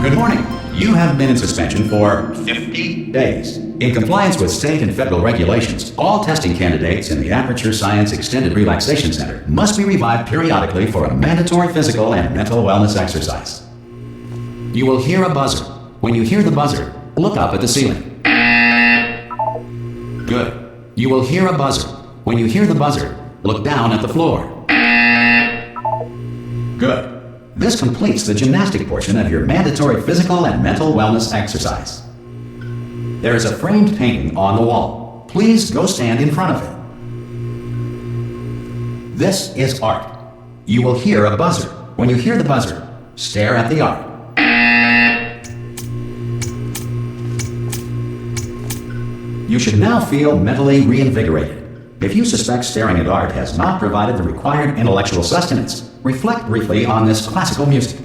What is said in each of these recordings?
Good morning. You have been in suspension for 50 days. In compliance with state and federal regulations, all testing candidates in the Aperture Science Extended Relaxation Center must be revived periodically for a mandatory physical and mental wellness exercise. You will hear a buzzer. When you hear the buzzer, look up at the ceiling. Good. You will hear a buzzer. When you hear the buzzer, look down at the floor. Good. This completes the gymnastic portion of your mandatory physical and mental wellness exercise. There is a framed painting on the wall. Please go stand in front of it. This is art. You will hear a buzzer. When you hear the buzzer, stare at the art. You should now feel mentally reinvigorated. If you suspect staring at art has not provided the required intellectual sustenance, reflect briefly on this classical music.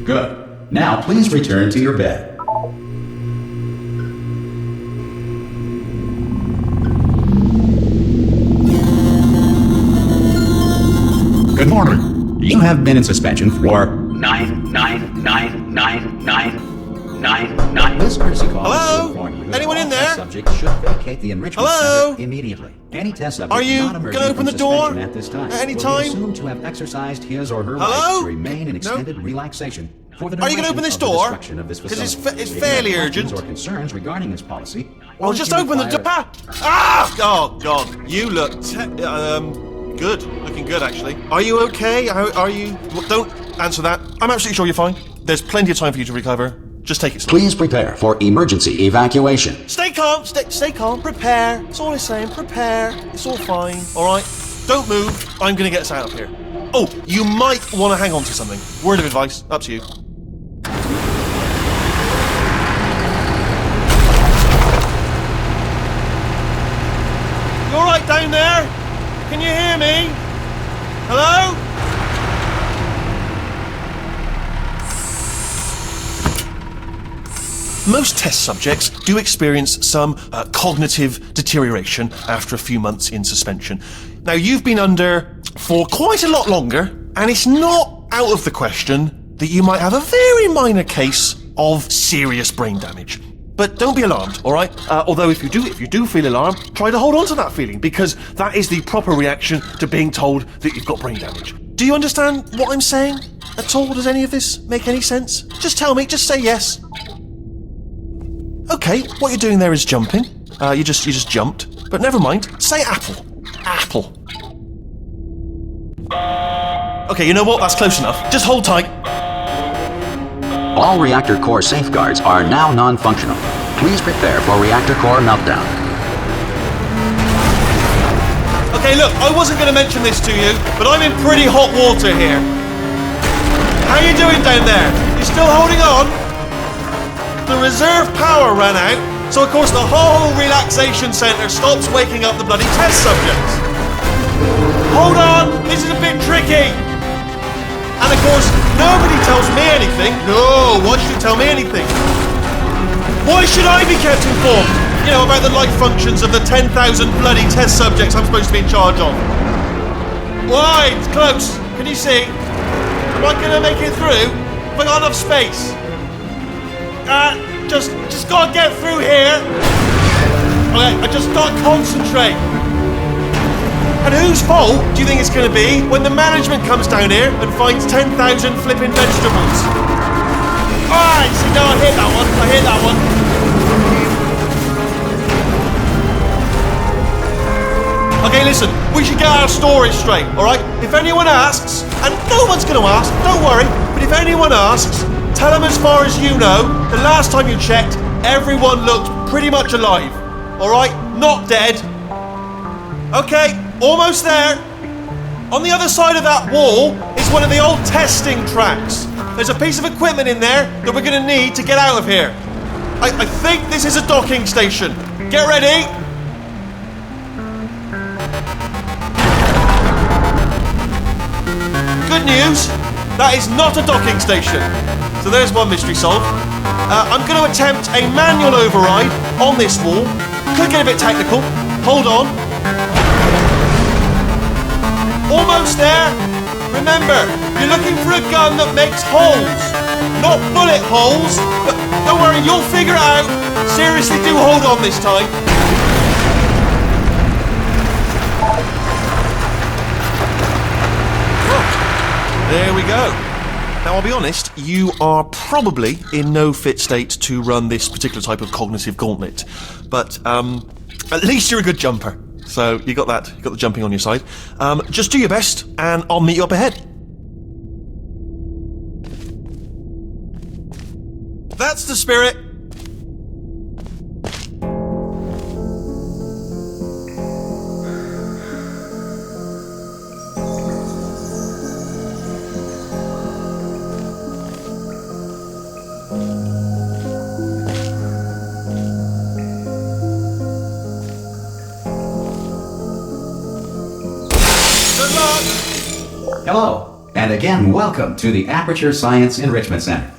Good. Now please return to your bed. Good morning. You have been in suspension for 99999. This courtesy call. Hello? Anyone in there? Subject should vacate the enrichment Hello? center immediately. Any test subject Are you not gonna emerging open from the door suspension at this time at any will time? be assumed to have exercised his or her Hello? right to remain in No? extended relaxation for the Are you gonna duration open this of the door? destruction of this 'Cause it's facility. it's If you fairly have questions urgent. or concerns regarding this policy, Well, or just if you open the door. require- Ah! Oh, God. You look good. Looking good, actually. Are you okay? Are you... Don't answer that. I'm absolutely sure you're fine. There's plenty of time for you to recover. Just take it slow. Please prepare for emergency evacuation. Stay calm. Stay calm. Prepare. That's all I'm saying. Prepare. It's all fine. All right? Don't move. I'm going to get us out of here. Oh, you might want to hang on to something. Word of advice. Up to you. You all right down there? Can you hear me? Hello? Most test subjects do experience some cognitive deterioration after a few months in suspension. Now, you've been under for quite a lot longer, and it's not out of the question that you might have a very minor case of serious brain damage. But don't be alarmed, all right? Although if you do feel alarmed, try to hold on to that feeling, because that is the proper reaction to being told that you've got brain damage. Do you understand what I'm saying at all? Does any of this make any sense? Just tell me, just say yes. Okay, what you're doing there is jumping. You just jumped. But never mind. Say apple. Apple. Okay, you know what? That's close enough. Just hold tight. All reactor core safeguards are now non-functional. Please prepare for reactor core meltdown. Okay, look, I wasn't going to mention this to you, but I'm in pretty hot water here. How you doing down there? You still holding on? The reserve power ran out, so of course the whole relaxation centre stops waking up the bloody test subjects. Hold on, this is a bit tricky. And of course, nobody tells me anything. No, why should you tell me anything? Why should I be kept informed? You know, about the life functions of the 10,000 bloody test subjects I'm supposed to be in charge of. Why? It's close. Can you see? Am I going to make it through? Have I got enough space? Just gotta get through here. Okay, I just gotta concentrate. And whose fault do you think it's gonna be when the management comes down here and finds 10,000 flipping vegetables? Alright, see, no, I hit that one. Okay, listen, we should get our stories straight, alright? If anyone asks, and no one's gonna ask, don't worry, but if anyone asks, tell them as far as you know, the last time you checked, everyone looked pretty much alive. Alright? Not dead. Okay, almost there. On the other side of that wall is one of the old testing tracks. There's a piece of equipment in there that we're going to need to get out of here. I think this is a docking station. Get ready. Good news, that is not a docking station. So there's one mystery solved. I'm going to attempt a manual override on this wall. Could get a bit technical. Hold on. Almost almost there? Remember, you're looking for a gun that makes holes. Not bullet holes, but don't worry, you'll figure it out. Seriously, do hold on this time. There we go. Now, I'll be honest, you are probably in no fit state to run this particular type of cognitive gauntlet. But at least you're a good jumper. So you got that. You got the jumping on your side. Just do your best, and I'll meet you up ahead. That's the spirit. Good luck. Hello, and again, welcome to the Aperture Science Enrichment Center.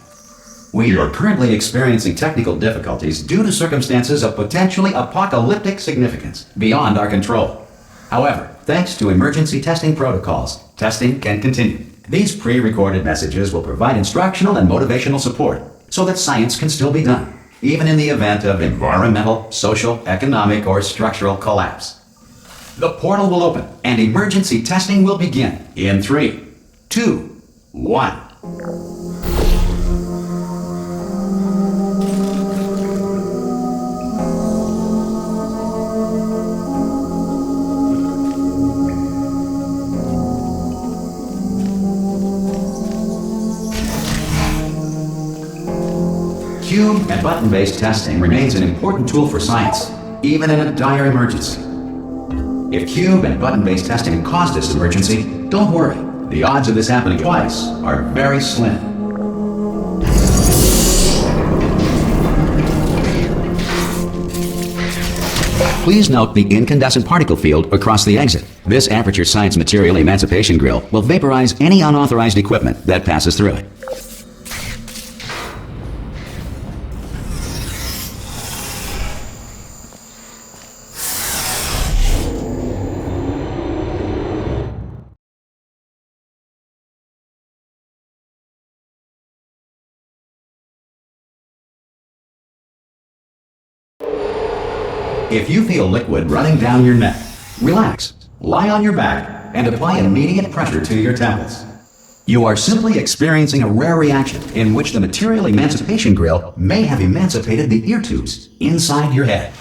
We are currently experiencing technical difficulties due to circumstances of potentially apocalyptic significance beyond our control. However, thanks to emergency testing protocols, testing can continue. These pre-recorded messages will provide instructional and motivational support so that science can still be done, even in the event of environmental, social, economic, or structural collapse. The portal will open and emergency testing will begin in 3, 2, 1. Cube and button-based testing remains an important tool for science, even in a dire emergency. If cube and button-based testing caused this emergency, don't worry. The odds of this happening twice are very slim. Please note the incandescent particle field across the exit. This Aperture Science Material Emancipation Grill will vaporize any unauthorized equipment that passes through it. If you feel liquid running down your neck, relax, lie on your back, and apply immediate pressure to your temples. You are simply experiencing a rare reaction in which the Material Emancipation Grill may have emancipated the ear tubes inside your head.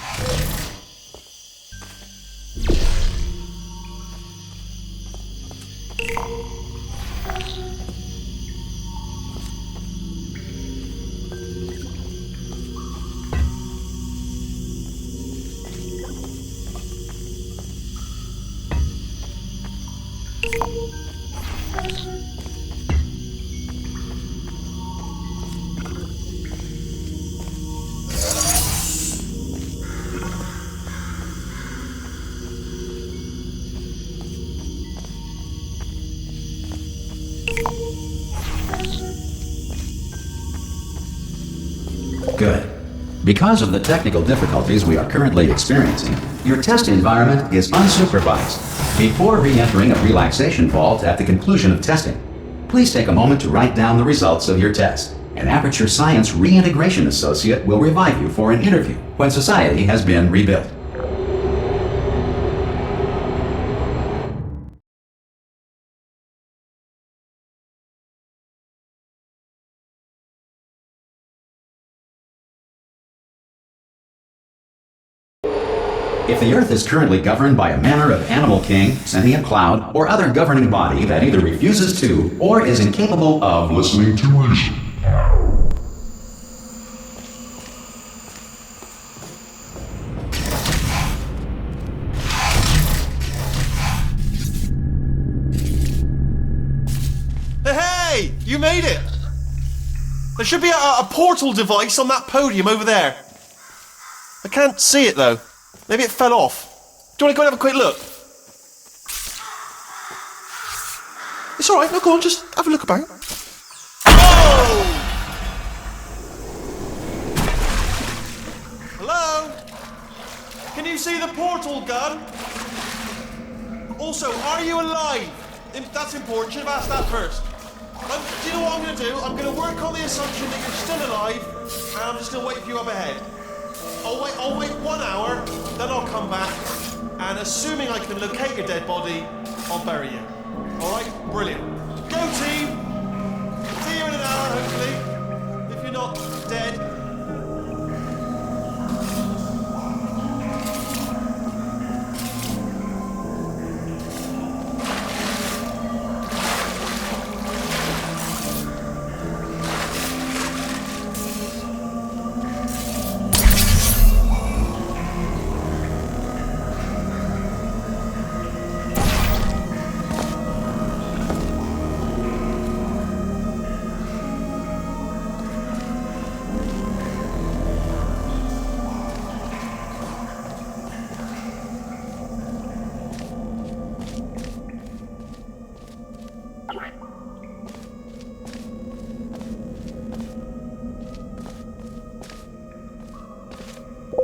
Good. Because of the technical difficulties we are currently experiencing, your test environment is unsupervised. Before re-entering a relaxation vault at the conclusion of testing, please take a moment to write down the results of your test. An Aperture Science Reintegration Associate will revive you for an interview when society has been rebuilt. If the Earth is currently governed by a manner of animal king, sentient cloud, or other governing body that either refuses to or is incapable of listening to reason, Hey, you made it! There should be a portal device on that podium over there. I can't see it though. Maybe it fell off. Do you want to go and have a quick look? It's alright, no, go on, just have a look about. Oh! Hello? Can you see the portal gun? Also, are you alive? That's important. Should have asked that first. Do you know what I'm going to do? I'm going to work on the assumption that you're still alive, and I'm just going to wait for you up ahead. I'll wait 1 hour, then I'll come back, and assuming I can locate your dead body, I'll bury you. Alright? Brilliant. Go team! See you in an hour, hopefully. If you're not dead.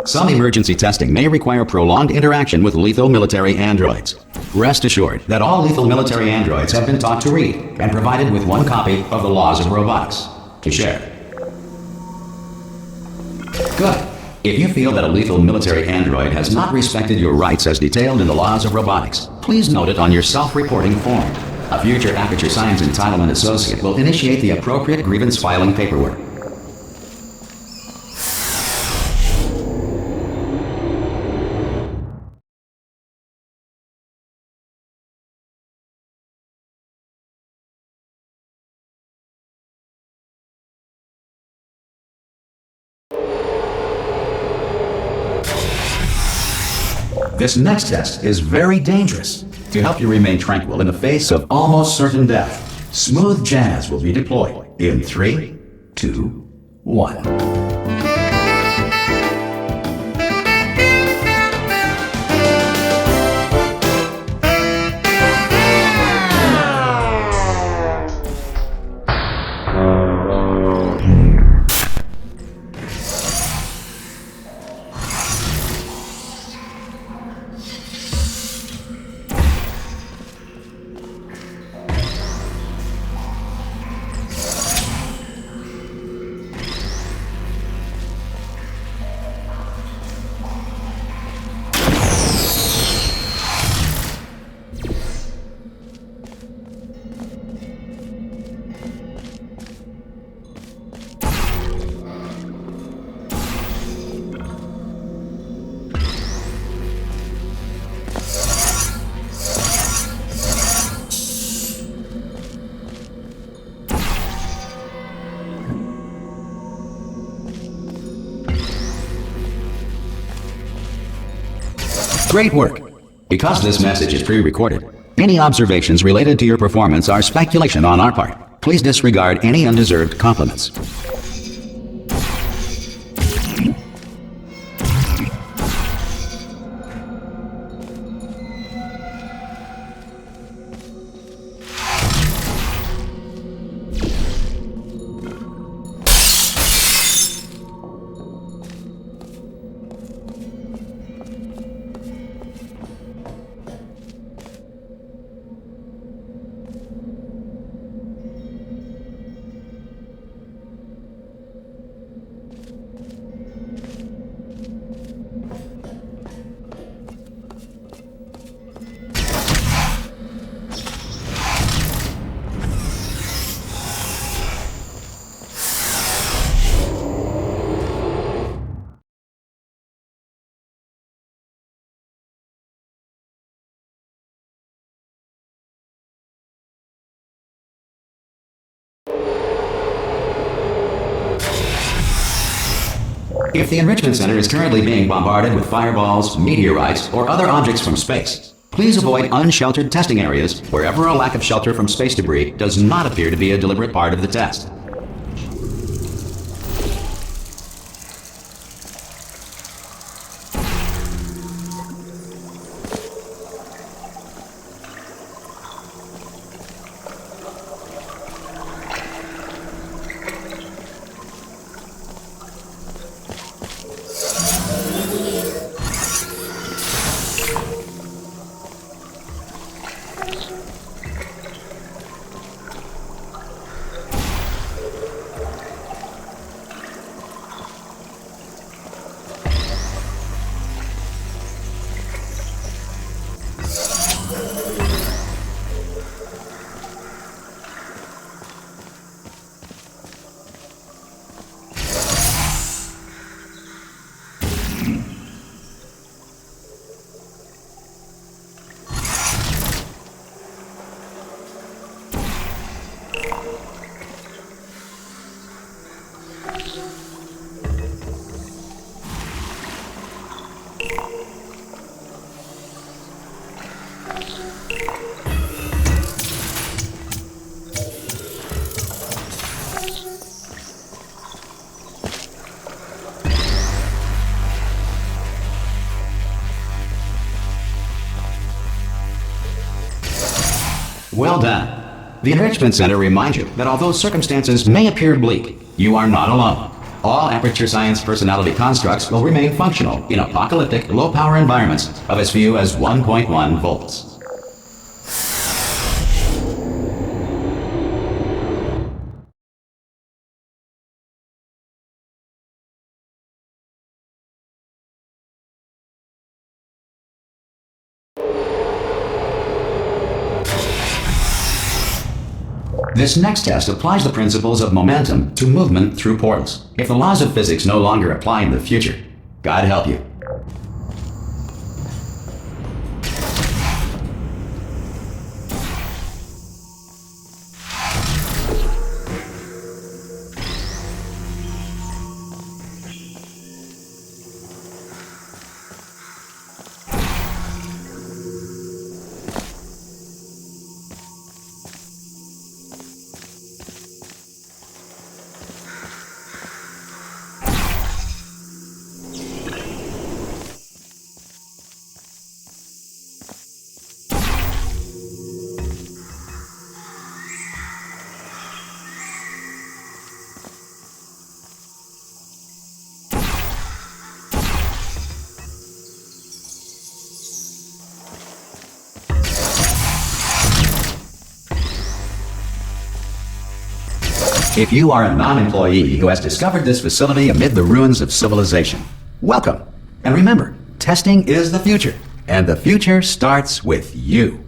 Some emergency testing may require prolonged interaction with lethal military androids. Rest assured that all lethal military androids have been taught to read and provided with one copy of the Laws of Robotics to share. Good. If you feel that a lethal military android has not respected your rights as detailed in the Laws of Robotics, please note it on your self-reporting form. A future Aperture Science Entitlement Associate will initiate the appropriate grievance filing paperwork. This next test is very dangerous. To help you remain tranquil in the face of almost certain death, smooth jazz will be deployed in 3, 2, 1. Great work! Because this message is pre-recorded, any observations related to your performance are speculation on our part. Please disregard any undeserved compliments. If the Enrichment Center is currently being bombarded with fireballs, meteorites, or other objects from space, please avoid unsheltered testing areas wherever a lack of shelter from space debris does not appear to be a deliberate part of the test. Well done. The Enrichment Center reminds you that although circumstances may appear bleak, you are not alone. All Aperture Science personality constructs will remain functional in apocalyptic, low-power environments of as few as 1.1 volts. This next test applies the principles of momentum to movement through portals. If the laws of physics no longer apply in the future, God help you. If you are a non-employee who has discovered this facility amid the ruins of civilization, welcome. And remember, testing is the future, and the future starts with you.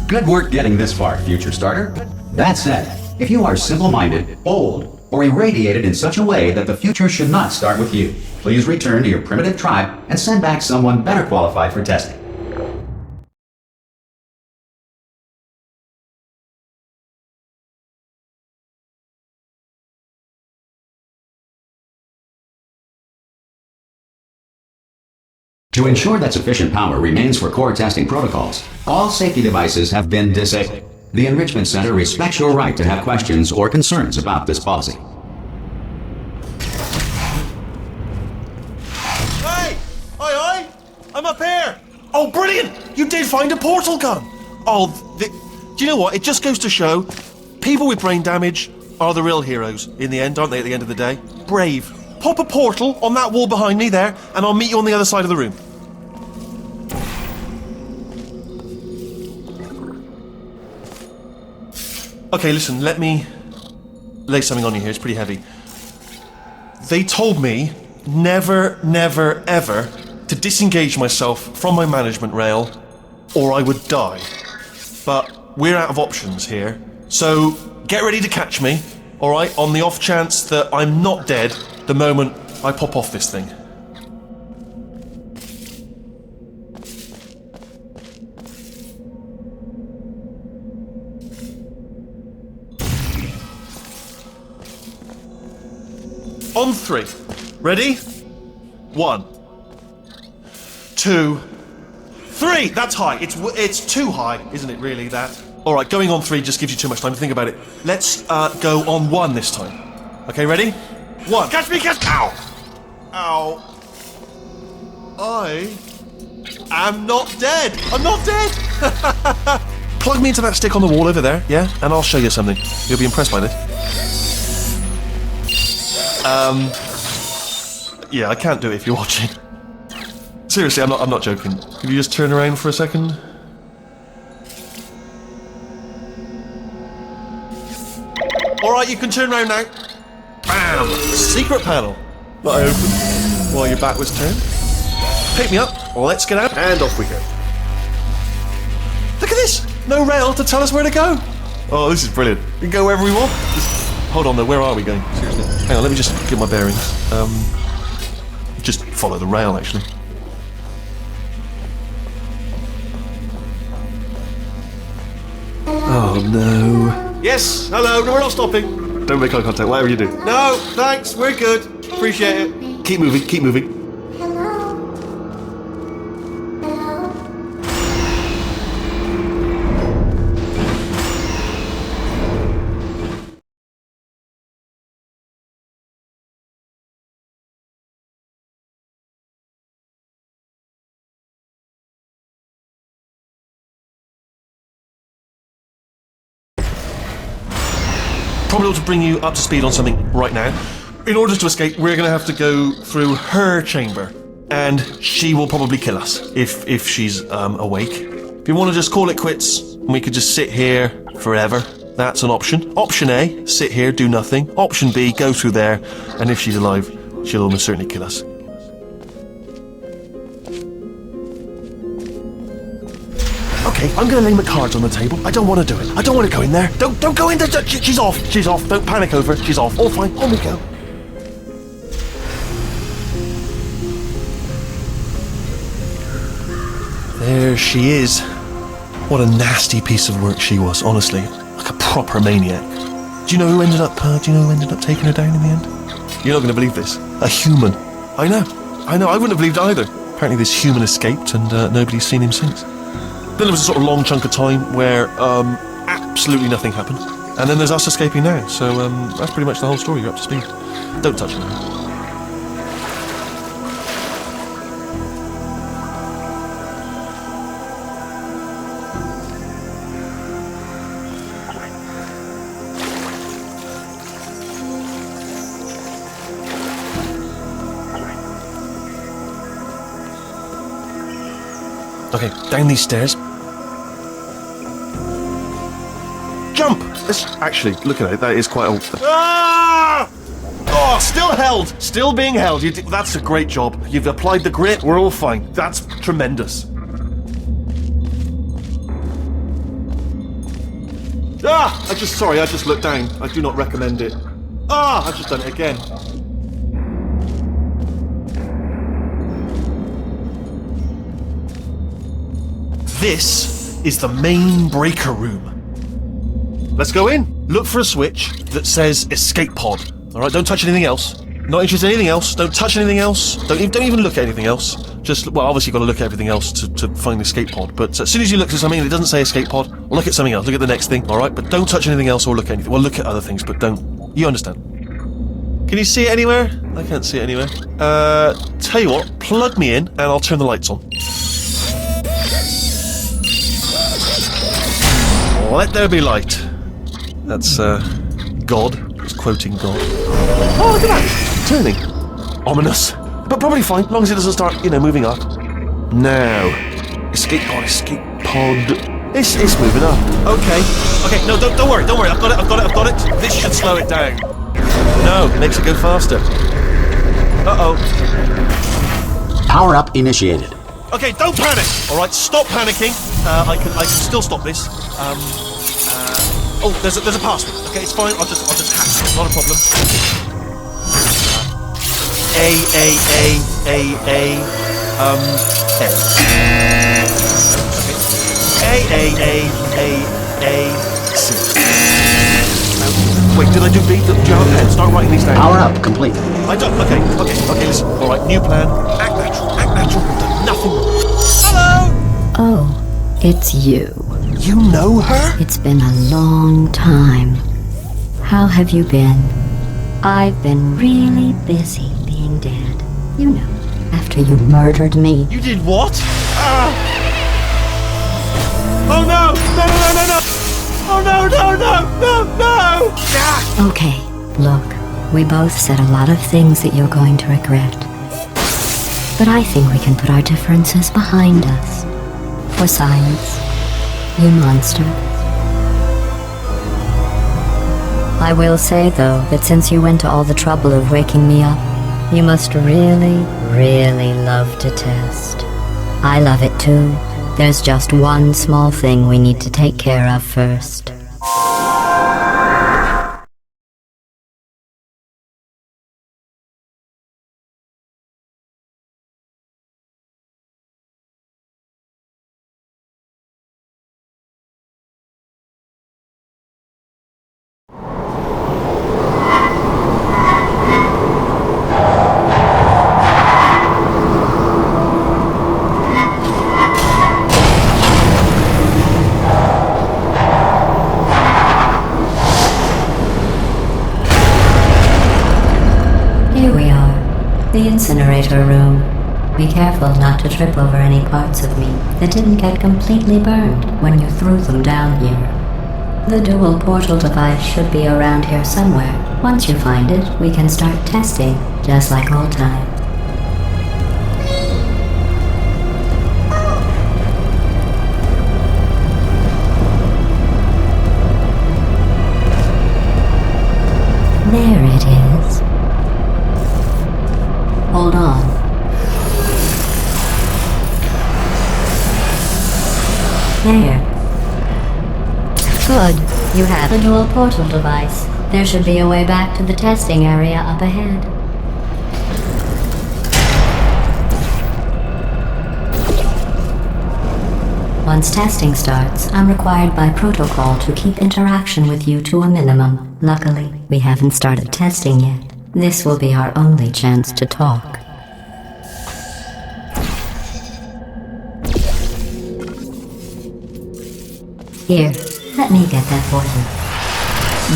Good work getting this far, future starter. That said, if you are simple-minded, bold, or irradiated in such a way that the future should not start with you, please return to your primitive tribe and send back someone better qualified for testing. To ensure that sufficient power remains for core testing protocols, all safety devices have been disabled. The Enrichment Center respects your right to have questions or concerns about this policy. Hey! Oi, oi! I'm up here! Oh, brilliant! You did find a portal gun! Oh, do you know what? It just goes to show, people with brain damage are the real heroes in the end, aren't they, at the end of the day? Brave. Pop a portal on that wall behind me there, and I'll meet you on the other side of the room. Okay, listen, let me lay something on you here. It's pretty heavy. They told me never, never, ever to disengage myself from my management rail or I would die. But we're out of options here. So get ready to catch me, alright, on the off chance that I'm not dead the moment I pop off this thing. On 3. Ready? 1, 2, 3. That's high. It's too high, isn't it? Really? That. All right. Going on 3 just gives you too much time to think about it. Let's go on 1 this time. Okay. Ready? 1. Catch me! Catch! Ow! Ow! I am not dead. I'm not dead. Plug me into that stick on the wall over there, yeah, and I'll show you something. You'll be impressed by this. Yeah, I can't do it if you're watching. Seriously, I'm not joking. Could you just turn around for a second? Alright, you can turn around now. Bam! Secret panel. That I opened while your back was turned. Pick me up, let's get out, and off we go. Look at this! No rail to tell us where to go. Oh, this is brilliant. We can go wherever we want. Hold on though, where are we going? Seriously. Hang on, let me just get my bearings. Just follow the rail, actually. Oh no. Yes, hello, no, we're not stopping. Don't make eye contact, whatever you do. No, thanks, we're good. Appreciate it. Keep moving, keep moving. Probably ought to bring you up to speed on something right now. In order to escape, we're going to have to go through her chamber, and she will probably kill us if she's awake. If you want to just call it quits, we could just sit here forever. That's an option. Option A, sit here, do nothing. Option B, go through there, and if she's alive, she'll almost certainly kill us. Okay, I'm gonna lay my cards on the table. I don't want to do it. I don't want to go in there. Don't go in there. She's off. She's off. Don't panic over it. She's off. All fine. On we go. There she is. What a nasty piece of work she was, honestly. Like a proper maniac. Do you know who ended up taking her down in the end? You're not gonna believe this. A human. I know. I wouldn't have believed it either. Apparently this human escaped and nobody's seen him since. Then there was a sort of long chunk of time where absolutely nothing happened. And then there's us escaping now. So that's pretty much the whole story. You're up to speed. Don't touch me. Okay, down these stairs. Jump! Actually, look at it, that is quite old. Ah! Oh, still held! Still being held. That's a great job. You've applied the grit, we're all fine. That's tremendous. Ah! I just looked down. I do not recommend it. Ah! I've just done it again. This is the main breaker room. Let's go in. Look for a switch that says escape pod. All right, don't touch anything else. Not interested in anything else. Don't touch anything else. Don't even look at anything else. Just, well, obviously you've got to look at everything else to find the escape pod. But as soon as you look at something and it doesn't say escape pod, look at something else. Look at the next thing, all right? But don't touch anything else or look at anything. Well, look at other things, but don't. You understand. Can you see it anywhere? I can't see it anywhere. Tell you what, plug me in and I'll turn the lights on. Let there be light. That's, God. It's quoting God. Oh, look at that! Turning. Ominous. But probably fine, as long as it doesn't start, moving up. Now. Escape pod, escape pod. It's moving up. Okay. Okay, no, don't worry, don't worry. I've got it. This should slow it down. No, makes it go faster. Uh-oh. Power up initiated. Okay, don't panic! Alright, stop panicking. I can still stop this. Oh, there's a password. Okay, it's fine. I'll just hack it. Not a problem. C. Wait, did I do B? Do you have a pen? Start writing these down. Power up complete. I don't. Okay, listen. Alright, new plan. Act natural. We've done nothing wrong. Hello! Oh, it's you. You know her? It's been a long time. How have you been? I've been really busy being dead. You know, after you murdered me. You did what? Oh no! No! Oh no! Ah! Okay, look, we both said a lot of things that you're going to regret. But I think we can put our differences behind us. For science, you monster. I will say, though, that since you went to all the trouble of waking me up, you must really, really love to test. I love it too. There's just one small thing we need to take care of first. Here we are, the incinerator room. Be careful not to trip over any parts of me that didn't get completely burned when you threw them down here. The dual portal device should be around here somewhere. Once you find it, we can start testing, just like old times. There it is. Hold on. There. Good. You have the dual portal device. There should be a way back to the testing area up ahead. Once testing starts, I'm required by protocol to keep interaction with you to a minimum. Luckily, we haven't started testing yet. This will be our only chance to talk. Here, let me get that for you.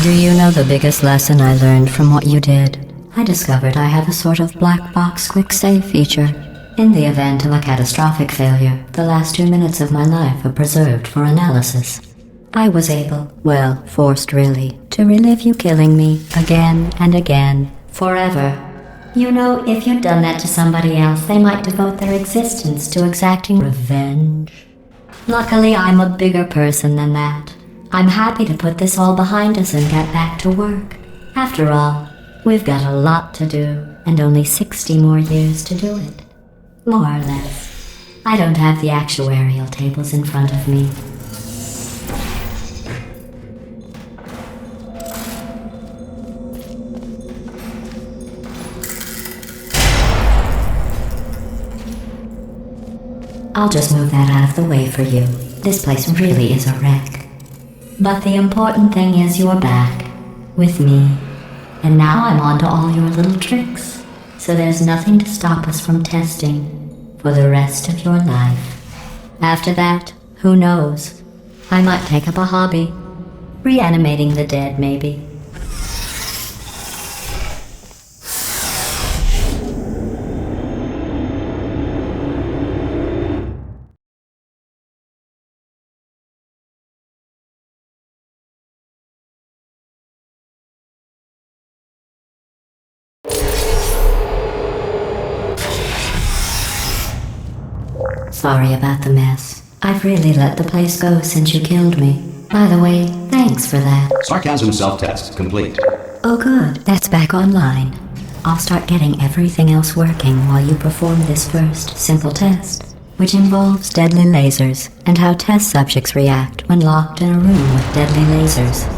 Do you know the biggest lesson I learned from what you did? I discovered I have a sort of black box quick save feature. In the event of a catastrophic failure, the last 2 minutes of my life are preserved for analysis. I was able, well, forced really, to relive you killing me again and again, forever. You know, if you'd done that to somebody else, they might devote their existence to exacting revenge. Luckily, I'm a bigger person than that. I'm happy to put this all behind us and get back to work. After all, we've got a lot to do, and only 60 more years to do it. More or less. I don't have the actuarial tables in front of me. I'll just move that out of the way for you. This place really is a wreck. But the important thing is you're back. With me. And now I'm on to all your little tricks. So there's nothing to stop us from testing for the rest of your life. After that, who knows? I might take up a hobby. Reanimating the dead, maybe. Sorry about the mess. I've really let the place go since you killed me. By the way, thanks for that. Sarcasm self-test complete. Oh good, that's back online. I'll start getting everything else working while you perform this first simple test, which involves deadly lasers and how test subjects react when locked in a room with deadly lasers.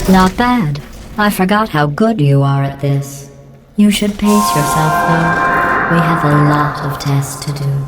Not bad. I forgot how good you are at this. You should pace yourself, though. We have a lot of tests to do.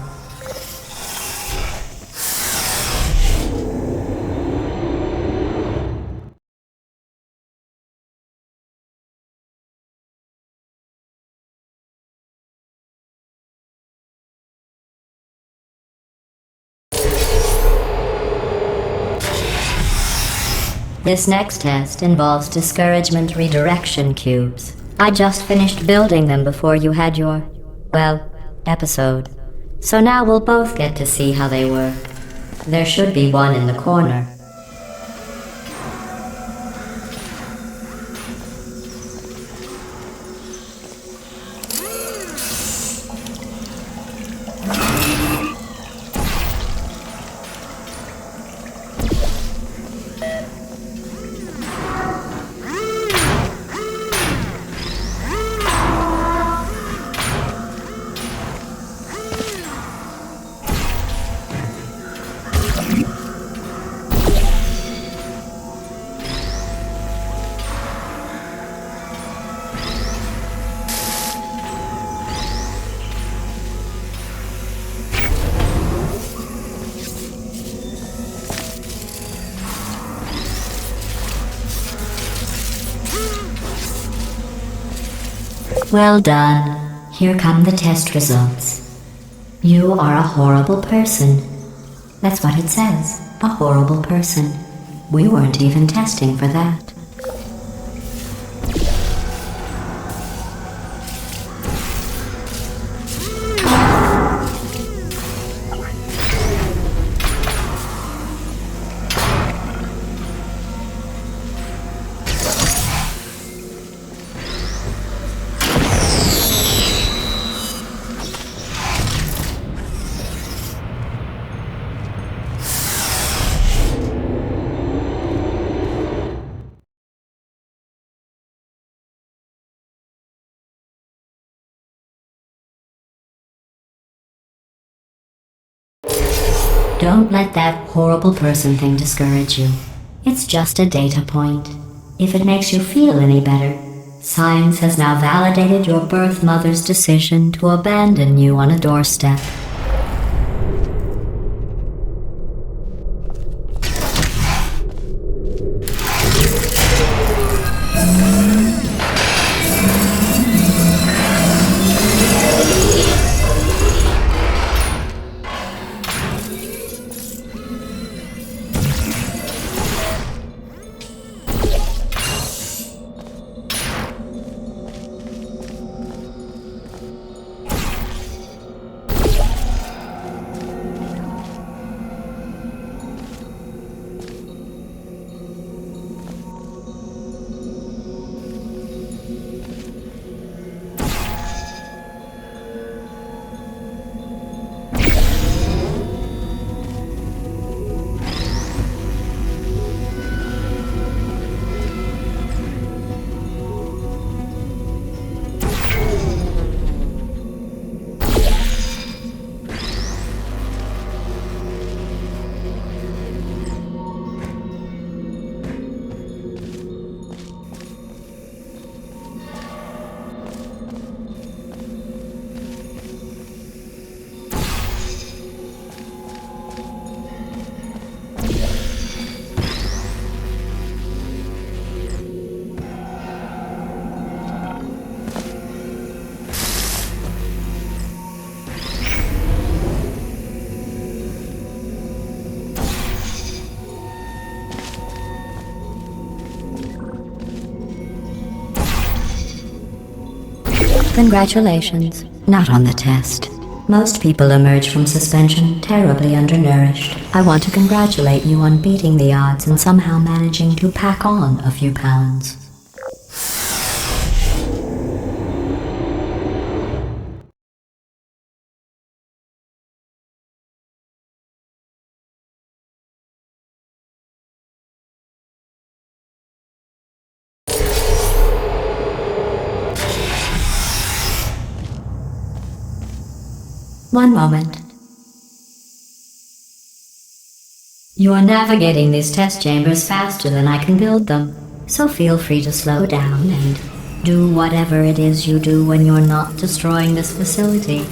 This next test involves discouragement redirection cubes. I just finished building them before you had your, well, episode. So now we'll both get to see how they work. There should be one in the corner. Well done. Here come the test results. You are a horrible person. That's what it says. A horrible person. We weren't even testing for that. Don't let that horrible person thing discourage you. It's just a data point. If it makes you feel any better, science has now validated your birth mother's decision to abandon you on a doorstep. Congratulations. Not on the test. Most people emerge from suspension terribly undernourished. I want to congratulate you on beating the odds and somehow managing to pack on a few pounds. One moment. You are navigating these test chambers faster than I can build them, so feel free to slow down and do whatever it is you do when you're not destroying this facility.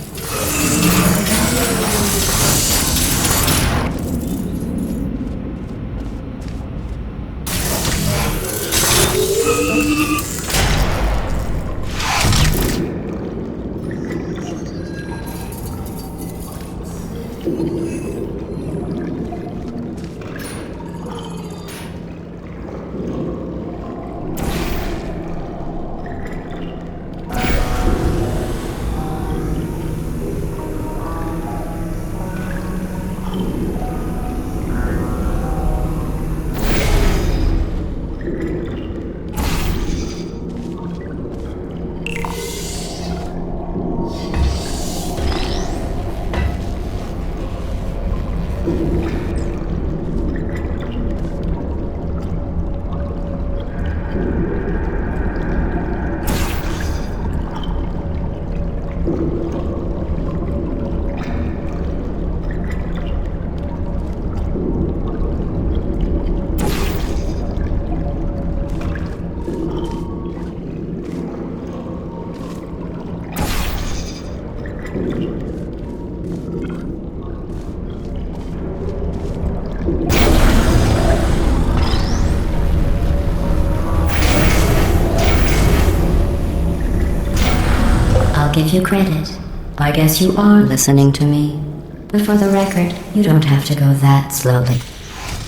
Give you credit. I guess you are listening to me. But for the record, you don't have to go that slowly.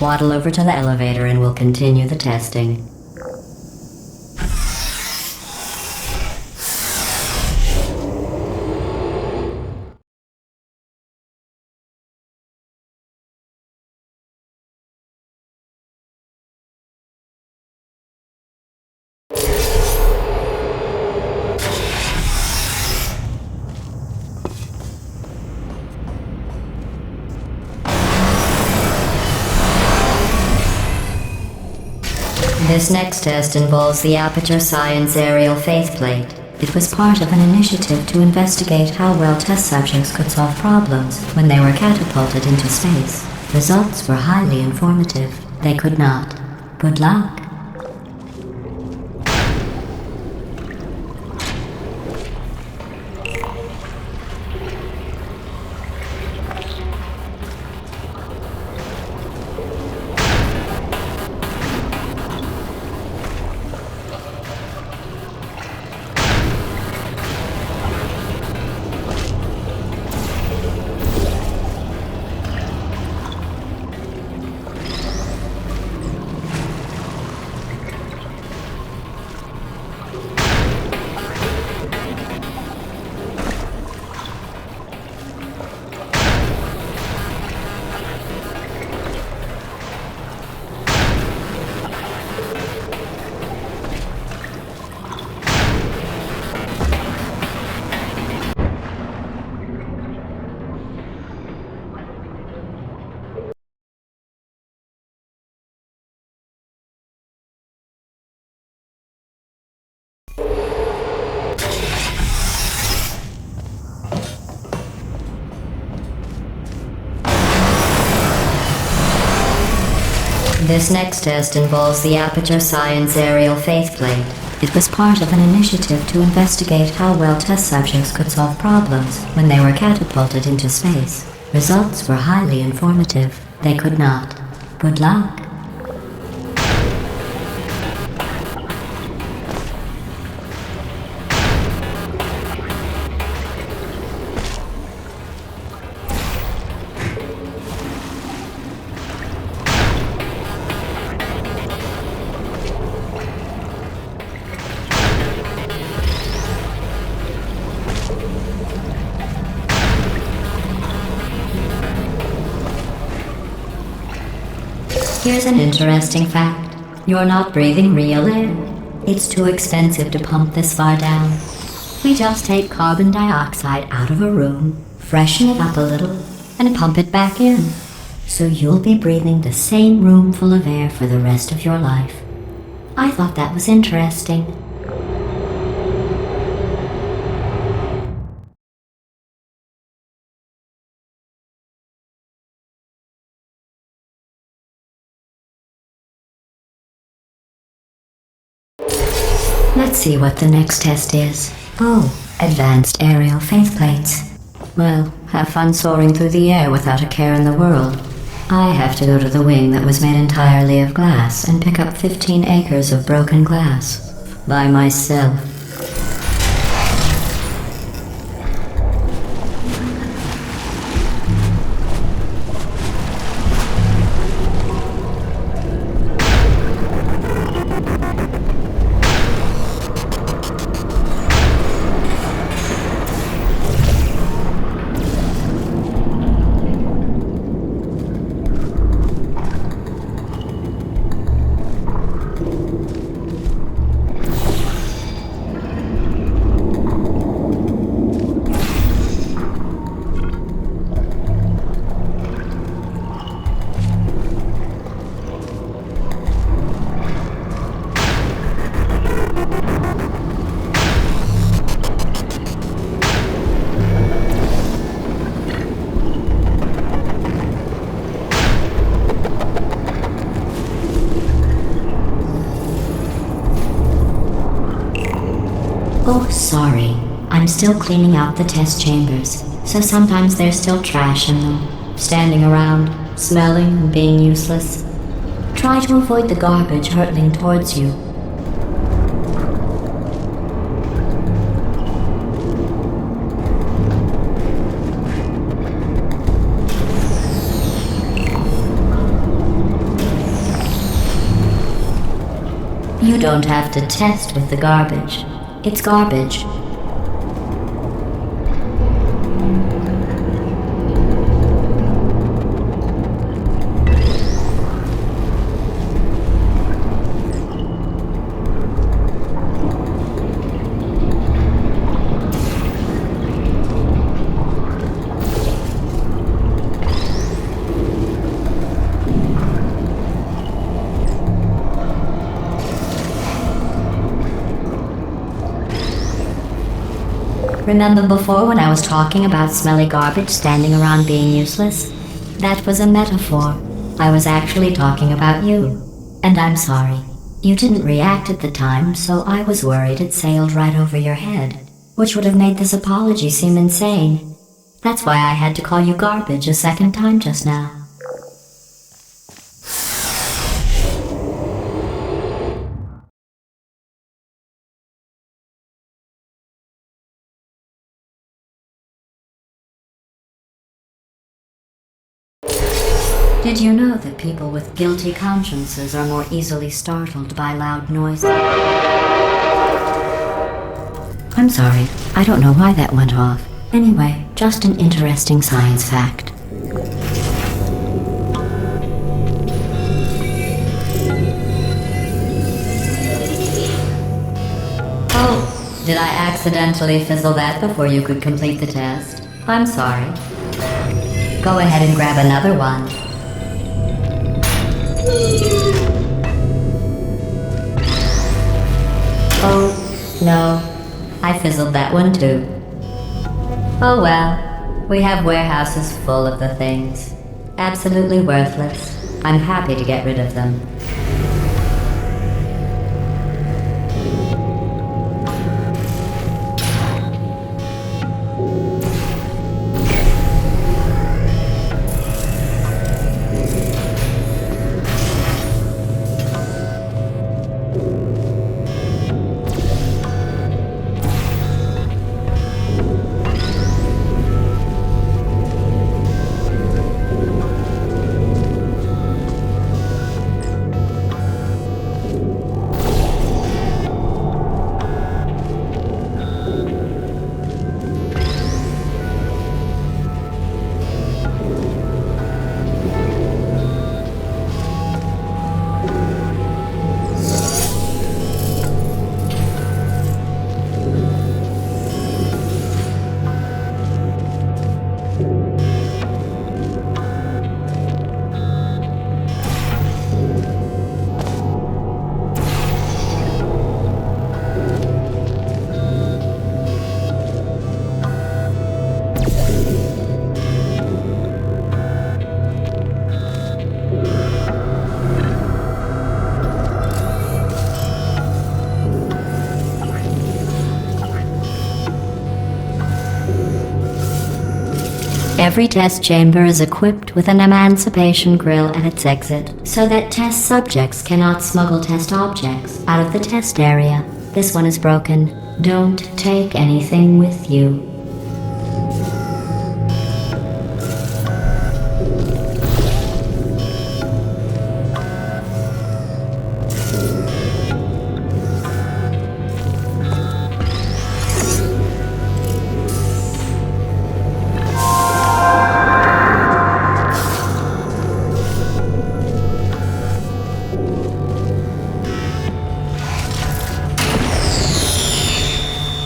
Waddle over to the elevator and we'll continue the testing. This next test involves the Aperture Science Aerial Faithplate. It was part of an initiative to investigate how well test subjects could solve problems when they were catapulted into space. Results were highly informative. They could not. Good luck. This next test involves the Aperture Science Aerial Faithplate. It was part of an initiative to investigate how well test subjects could solve problems when they were catapulted into space. Results were highly informative. They could not. Good luck. Here's an interesting fact. You're not breathing real air. It's too expensive to pump this far down. We just take carbon dioxide out of a room, freshen it up a little, and pump it back in. So you'll be breathing the same room full of air for the rest of your life. I thought that was interesting. Let's see what the next test is. Oh, advanced aerial faceplates. Well, have fun soaring through the air without a care in the world. I have to go to the wing that was made entirely of glass and pick up 15 acres of broken glass. By myself. Oh, sorry. I'm still cleaning out the test chambers, so sometimes there's still trash in them, standing around, smelling and being useless. Try to avoid the garbage hurtling towards you. You don't have to test with the garbage. It's garbage. Remember before when I was talking about smelly garbage standing around being useless? That was a metaphor. I was actually talking about you. And I'm sorry. You didn't react at the time, so I was worried it sailed right over your head, which would have made this apology seem insane. That's why I had to call you garbage a second time just now. Did you know that people with guilty consciences are more easily startled by loud noises? I'm sorry, I don't know why that went off. Anyway, just an interesting science fact. Oh, did I accidentally fizzle that before you could complete the test? I'm sorry. Go ahead and grab another one. Oh, no. I fizzled that one too. Oh well. We have warehouses full of the things. Absolutely worthless. I'm happy to get rid of them. Every test chamber is equipped with an emancipation grill at its exit, so that test subjects cannot smuggle test objects out of the test area. This one is broken. Don't take anything with you.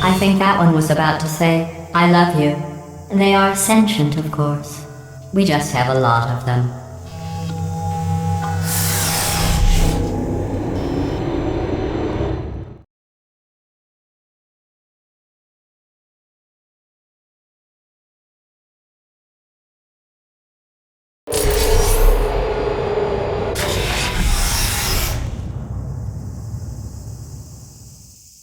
I think that one was about to say, I love you. They are sentient, of course. We just have a lot of them.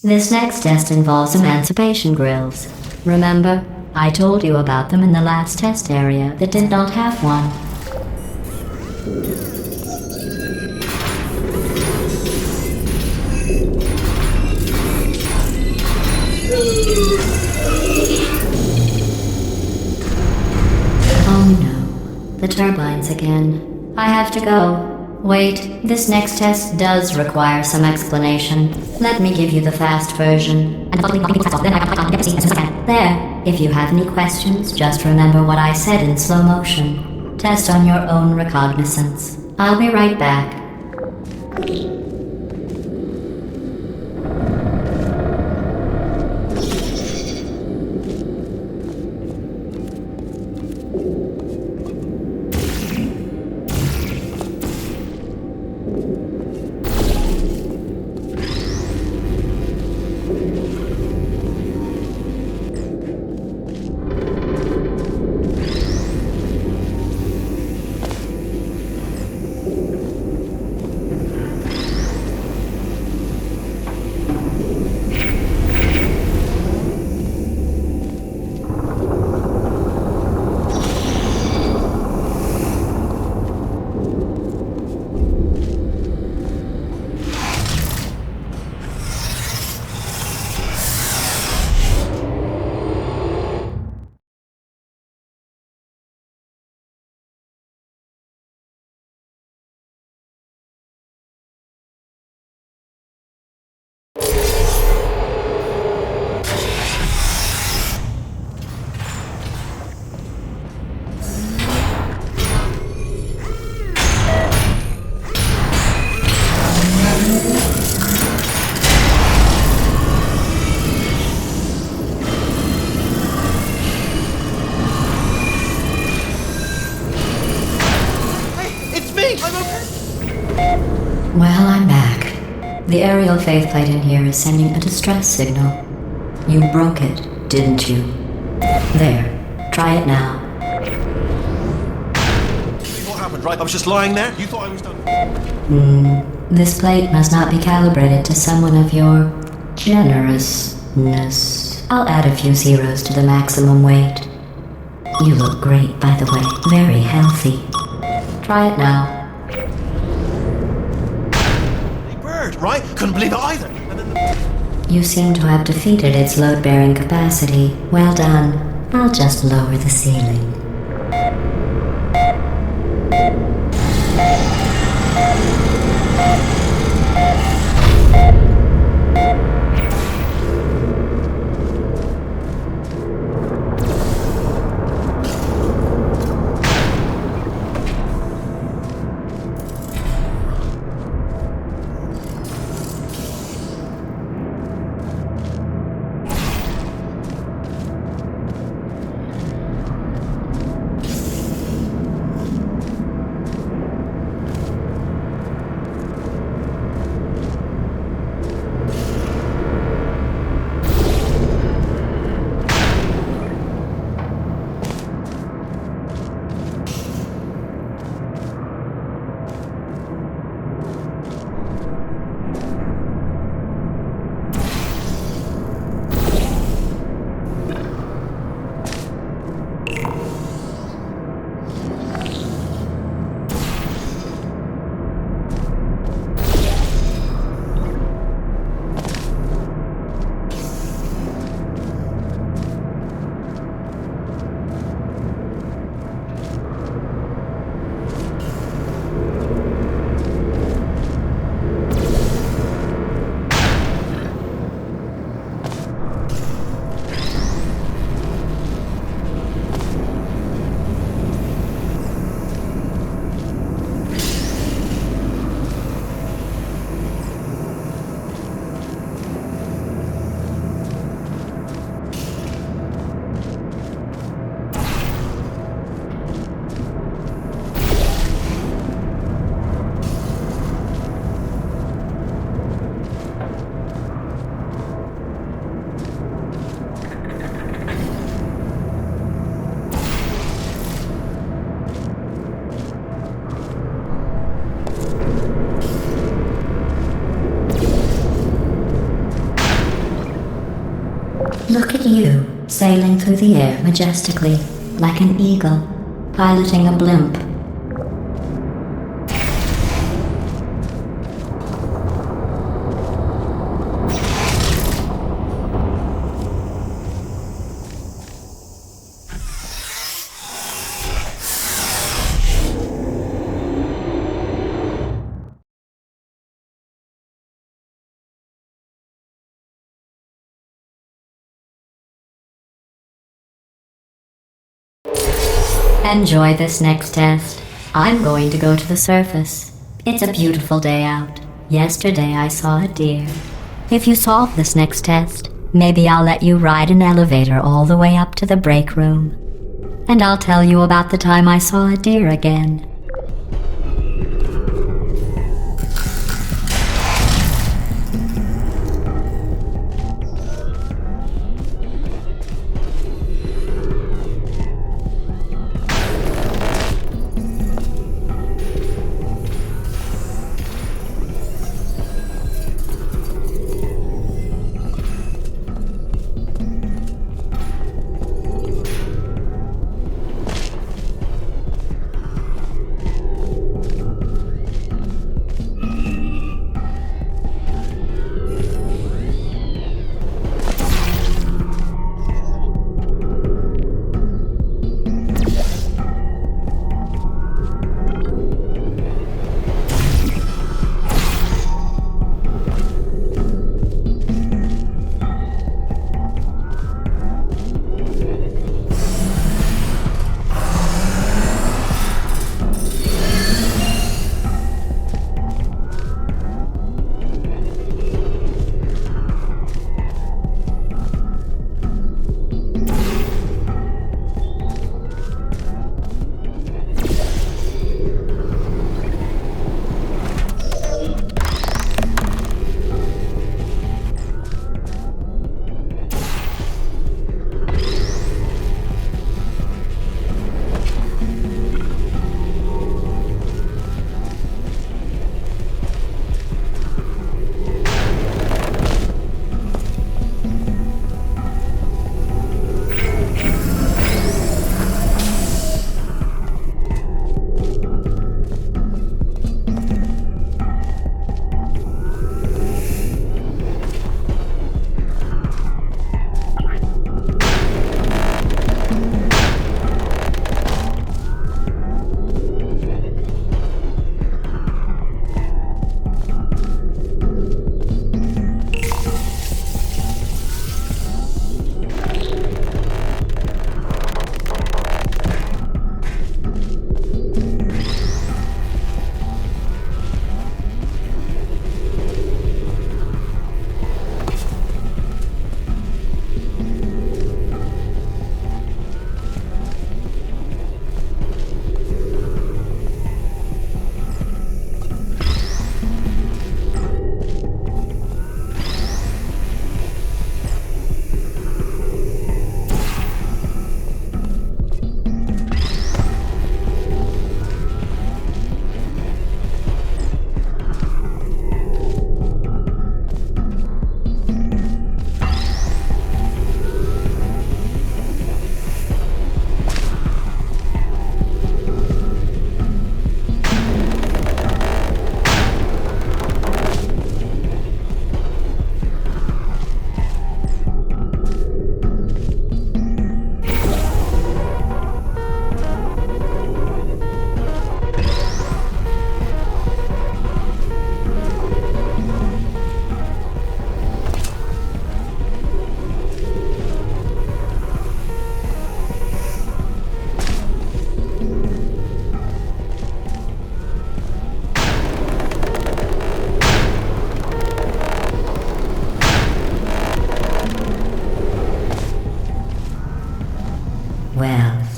This next test involves emancipation grills. Remember, I told you about them in the last test area that did not have one. Oh no, the turbines again. I have to go. Wait, this next test does require some explanation. Let me give you the fast version. There, if you have any questions, just remember what I said in slow motion. Test on your own recognizance. I'll be right back. Well, I'm back. The aerial faceplate in here is sending a distress signal. You broke it, didn't you? There. Try it now. What happened, right? I was just lying there. You thought I was done. This plate must not be calibrated to someone of your generousness. I'll add a few zeros to the maximum weight. You look great, by the way. Very healthy. Try it now. Right? Couldn't believe it either. You seem to have defeated its load-bearing capacity. Well done. I'll just lower the ceiling. Look at you, sailing through the air majestically, like an eagle, piloting a blimp. Enjoy this next test. I'm going to go to the surface. It's a beautiful day out. Yesterday I saw a deer. If you solve this next test, maybe I'll let you ride an elevator all the way up to the break room. And I'll tell you about the time I saw a deer again.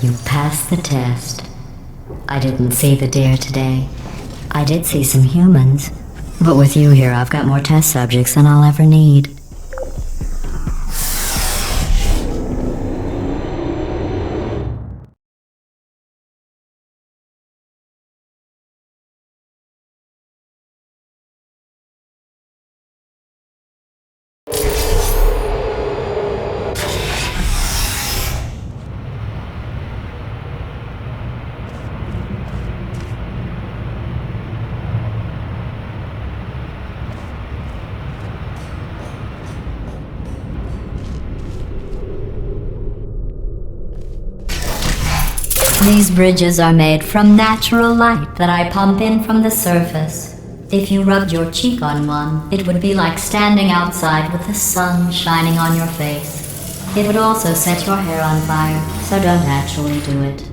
You passed the test. I didn't see the deer today. I did see some humans. But with you here, I've got more test subjects than I'll ever need. These bridges are made from natural light that I pump in from the surface. If you rubbed your cheek on one, it would be like standing outside with the sun shining on your face. It would also set your hair on fire, so don't actually do it.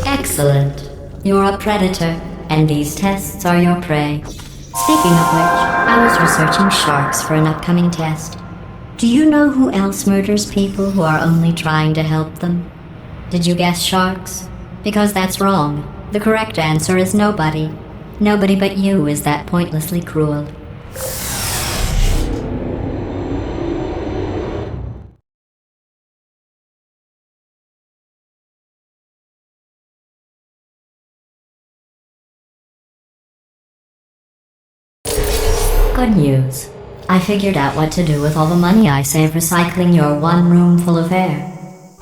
Excellent. You're a predator, and these tests are your prey. Speaking of which, I was researching sharks for an upcoming test. Do you know who else murders people who are only trying to help them? Did you guess sharks? Because that's wrong. The correct answer is nobody. Nobody but you is that pointlessly cruel. Good news. I figured out what to do with all the money I save recycling your one room full of hair.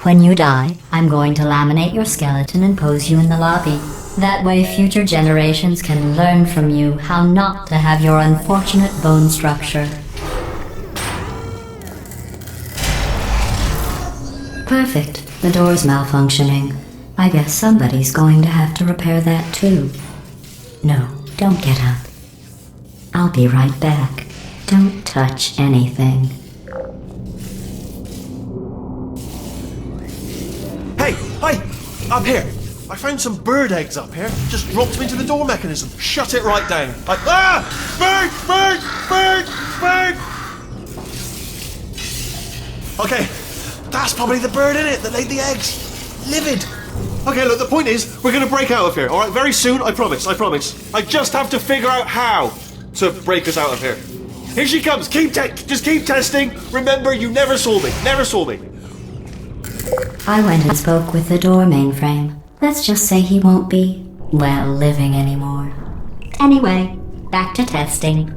When you die, I'm going to laminate your skeleton and pose you in the lobby. That way future generations can learn from you how not to have your unfortunate bone structure. Perfect. The door's malfunctioning. I guess somebody's going to have to repair that too. No, don't get up. I'll be right back. Don't touch anything. Hey, hi! Up here! I found some bird eggs up here. Just dropped them into the door mechanism. Shut it right down. Bird! Okay, that's probably the bird in it that laid the eggs. Livid. Okay, look, the point is, we're gonna break out of here, alright? Very soon, I promise. I just have to figure out how to break us out of here. Here she comes. Just keep testing. Remember, you never saw me. I went and spoke with the door mainframe. Let's just say he won't be, well, living anymore. Anyway, back to testing.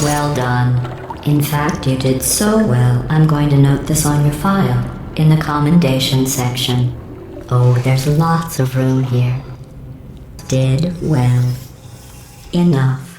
Well done. In fact, you did so well, I'm going to note this on your file, in the commendation section. Oh, there's lots of room here. Did well. Enough.